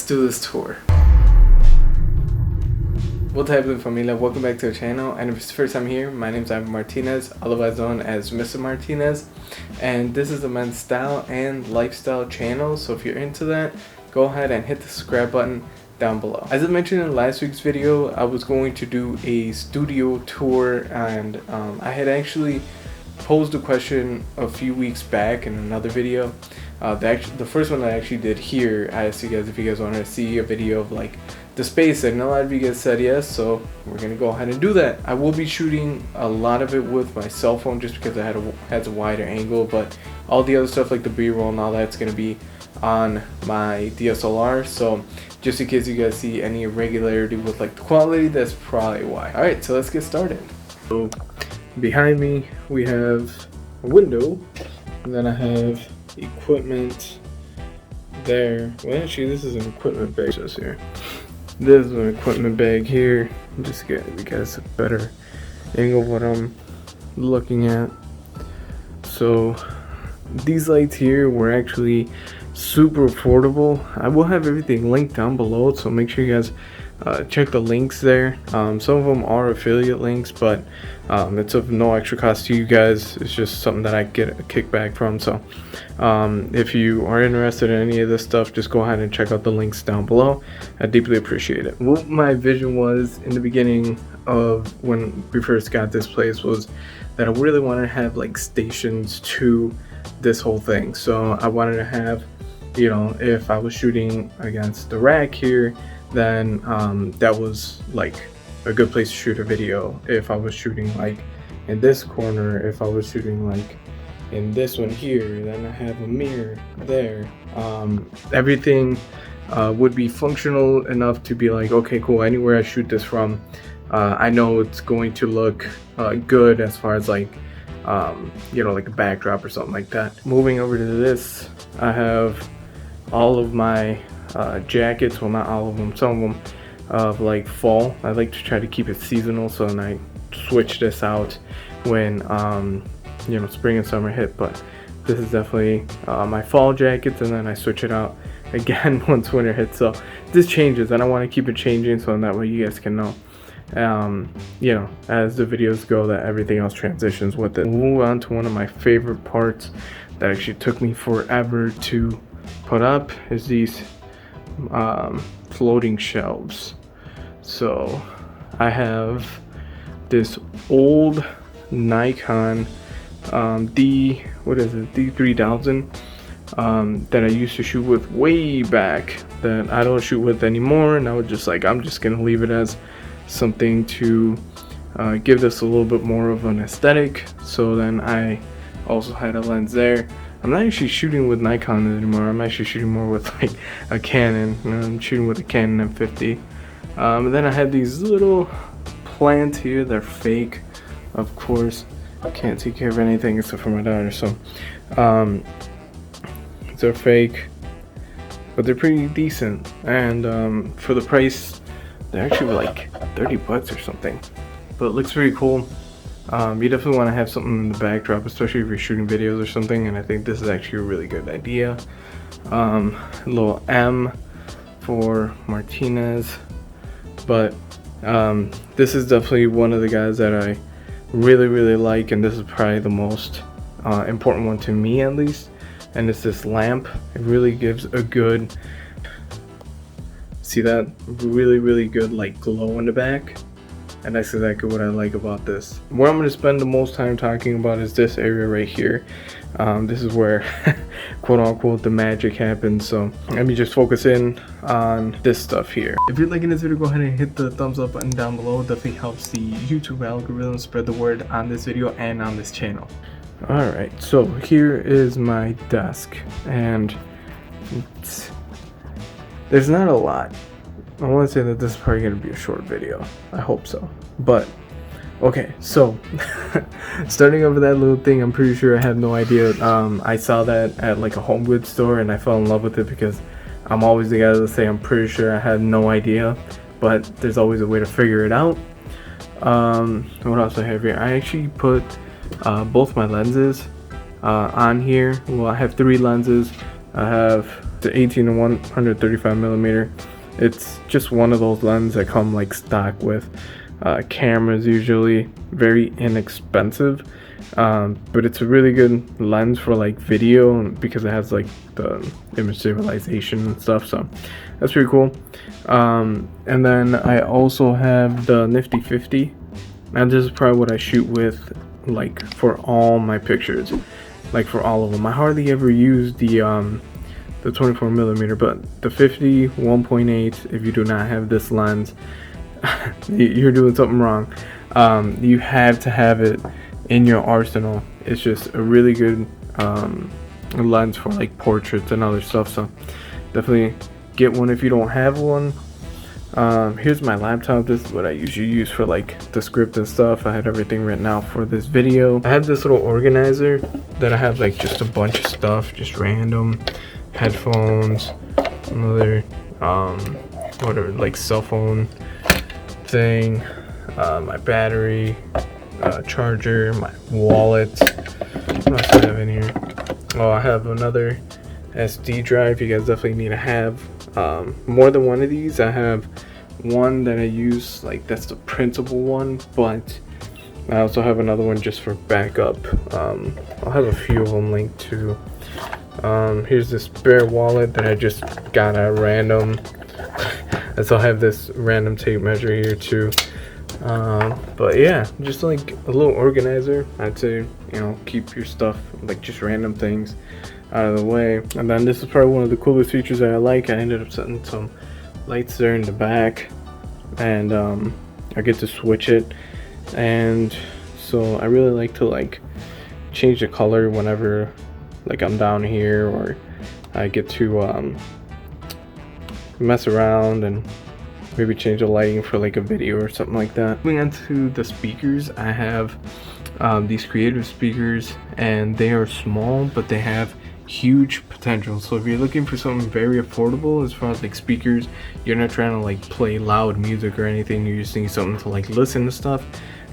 let's do this tour. What's happening, familia? Welcome back to the channel, and if it's the first time here, my name is Ivan Martinez, otherwise known as Mr. Martinez, and this is a men's style and lifestyle channel. So if you're into that, go ahead and hit the subscribe button down below. As I mentioned in last week's video, I was going to do a studio tour, and I had actually posed a question a few weeks back in another video. The first one I actually did here, I asked you guys if you guys wanted to see a video of like the space, and a lot of you guys said yes, so we're gonna go ahead and do that. I will be shooting a lot of it with my cell phone just because it has a wider angle, but all the other stuff like the B-roll and all that's gonna be on my DSLR. So just in case you guys see any irregularity with like the quality, that's probably why. All right, so let's get started. So behind me we have a window, and then I have equipment there. Well, actually this is an equipment bag just here. This is an equipment bag here. Just to get you guys a better angle of what I'm looking at. So these lights here were actually super affordable. I will have everything linked down below, so make sure you guys check the links there. Some of them are affiliate links, but it's of no extra cost to you guys. It's just something that I get a kickback from. So if you are interested in any of this stuff, just go ahead and check out the links down below. I deeply appreciate it. What my vision was in the beginning of when we first got this place was that I really wanted to have like stations to this whole thing. So I wanted to have, you know, if I was shooting against the rack here, then that was like a good place to shoot a video. If I was shooting like in this corner, if I was shooting like in this one here, then I have a mirror there. Everything would be functional enough to be like, okay, cool, anywhere I shoot this from, I know it's going to look good as far as like you know, like a backdrop or something like that. Moving over to this, I have all of my jackets, well not all of them, some of them of like fall. I like to try to keep it seasonal, so then I switch this out when you know, spring and summer hit. But this is definitely my fall jackets, and then I switch it out again once winter hits. So this changes, and I want to keep it changing so that way you guys can know, you know, as the videos go, that everything else transitions with it. Move on to one of my favorite parts that actually took me forever to put up is these floating shelves. So I have this old Nikon D3000 that I used to shoot with way back, that I don't shoot with anymore, and I was just like, I'm just gonna leave it as something to give this a little bit more of an aesthetic. So then I also had a lens there. I'm not actually shooting with Nikon anymore. I'm actually shooting more with like a Canon. I'm shooting with a Canon M50. And then I had these little plants here. They're fake, of course. I can't take care of anything except for my daughter. So they're fake, but they're pretty decent. And for the price, they're actually like 30 bucks or something. But it looks pretty cool. You definitely want to have something in the backdrop, especially if you're shooting videos or something, and I think this is actually a really good idea. A little M for Martinez, but this is definitely one of the guys that I really like, and this is probably the most important one to me, at least, and it's this lamp. It really gives a good, see that really good like glow in the back. And that's exactly what I like about this. Where I'm going to spend the most time talking about is this area right here. This is where quote unquote the magic happens. So let me just focus in on this stuff here. If you're liking this video, go ahead and hit the thumbs up button down below. It definitely helps the YouTube algorithm spread the word on this video and on this channel. Alright, so here is my desk, and there's not a lot. I want to say that this is probably going to be a short video. I hope so. But, okay, so, starting over that little thing, I'm pretty sure I had no idea. I saw that at like a home goods store, and I fell in love with it because I'm always the guy to say I'm pretty sure I had no idea. But there's always a way to figure it out. What else do I have here? I actually put both my lenses on here. Well, I have 3 lenses. I have the 18 to 135 millimeter. It's just one of those lenses that come like stock with cameras, usually very inexpensive, but it's a really good lens for like video because it has like the image stabilization and stuff, so that's pretty cool. And then I also have the Nifty 50, and this is probably what I shoot with like for all my pictures, like for all of them. I hardly ever use the 24 millimeter, but the 50 1.8, if you do not have this lens, you're doing something wrong. You have to have it in your arsenal. It's just a really good lens for like portraits and other stuff, so definitely get one if you don't have one. Here's my laptop. This is what I usually use for like the script and stuff. I had everything written out for this video. I have this little organizer that I have like just a bunch of stuff, just random headphones, another whatever, like cell phone thing, my battery, charger, my wallet. What else do I have in here? Oh, I have another SD drive. You guys definitely need to have more than one of these. I have one that I use, like that's the principal one, but I also have another one just for backup. I'll have a few of them linked to. Here's this spare wallet that I just got at random. And so I have this random tape measure here too. But yeah, just like a little organizer. I'd say, you know, keep your stuff, like just random things, out of the way. And then this is probably one of the coolest features that I like. I ended up setting some lights there in the back, and I get to switch it. And so I really like to like change the color whenever like I'm down here, or I get to mess around and maybe change the lighting for like a video or something like that. Moving on to the speakers, I have these Creative speakers, and they are small but they have huge potential. So if you're looking for something very affordable as far as like speakers, you're not trying to like play loud music or anything, you just need something to like listen to stuff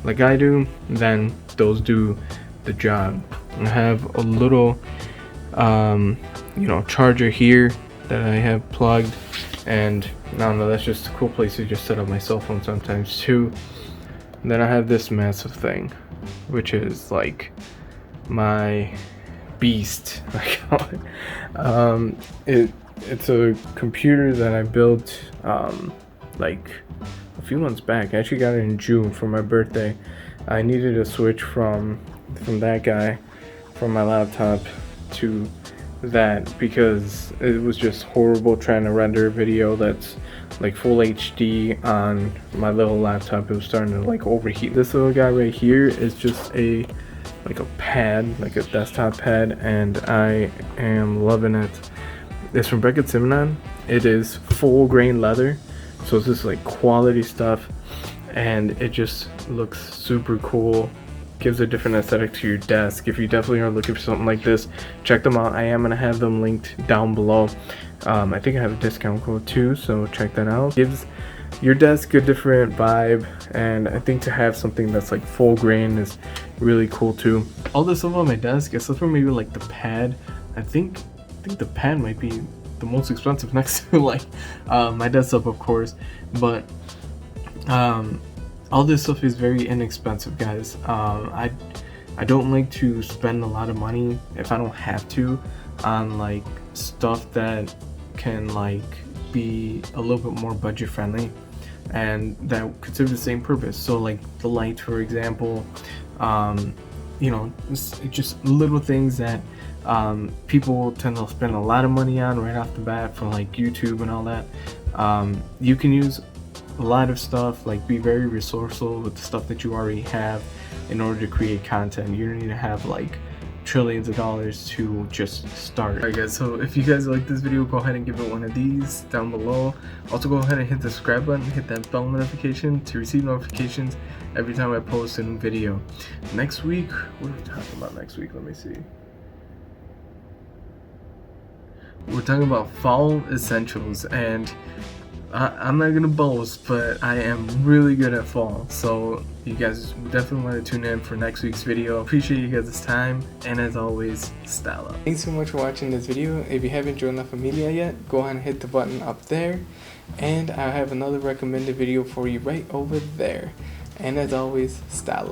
like I do, then those do the job. I have a little you know, charger here that I have plugged, and I don't know, that's just a cool place to just set up my cell phone sometimes too. And then I have this massive thing, which is like my beast, I call it. It's a computer that I built like a few months back. I actually got it in June for my birthday. I needed to switch from that guy, from my laptop, to that because it was just horrible trying to render a video that's like full HD on my little laptop. It was starting to like overheat. This little guy right here is just a pad, like a desktop pad, and I am loving it. It's from Beckett Simnon. It is full grain leather, so it's just like quality stuff, and it just looks super cool. Gives a different aesthetic to your desk. If you definitely are looking for something like this, check them out. I am gonna have them linked down below. I think I have a discount code too, so check that out. Gives your desk a different vibe, and I think to have something that's like full grain is really cool too. All this stuff on my desk, except for maybe like the pad, I think the pad might be the most expensive next to like my desktop, of course, but all this stuff is very inexpensive, guys. I don't like to spend a lot of money if I don't have to on like stuff that can like be a little bit more budget friendly and that could serve the same purpose. So like the light, for example, you know, it's just little things that people tend to spend a lot of money on right off the bat for like YouTube and all that. You can use a lot of stuff, like be very resourceful with the stuff that you already have in order to create content. You don't need to have like trillions of dollars to just start. Alright guys, so if you guys like this video, go ahead and give it one of these down below. Also go ahead and hit the subscribe button, hit that bell notification to receive notifications every time I post a new video. Next week, what are we talking about next week? Let me see. We're talking about fall essentials, and I'm not gonna boast, but I am really good at fall. So you guys definitely want to tune in for next week's video. Appreciate you guys' time, and as always, style up. Thanks so much for watching this video. If you haven't joined La Familia yet, go ahead and hit the button up there, and I have another recommended video for you right over there. And as always, style up.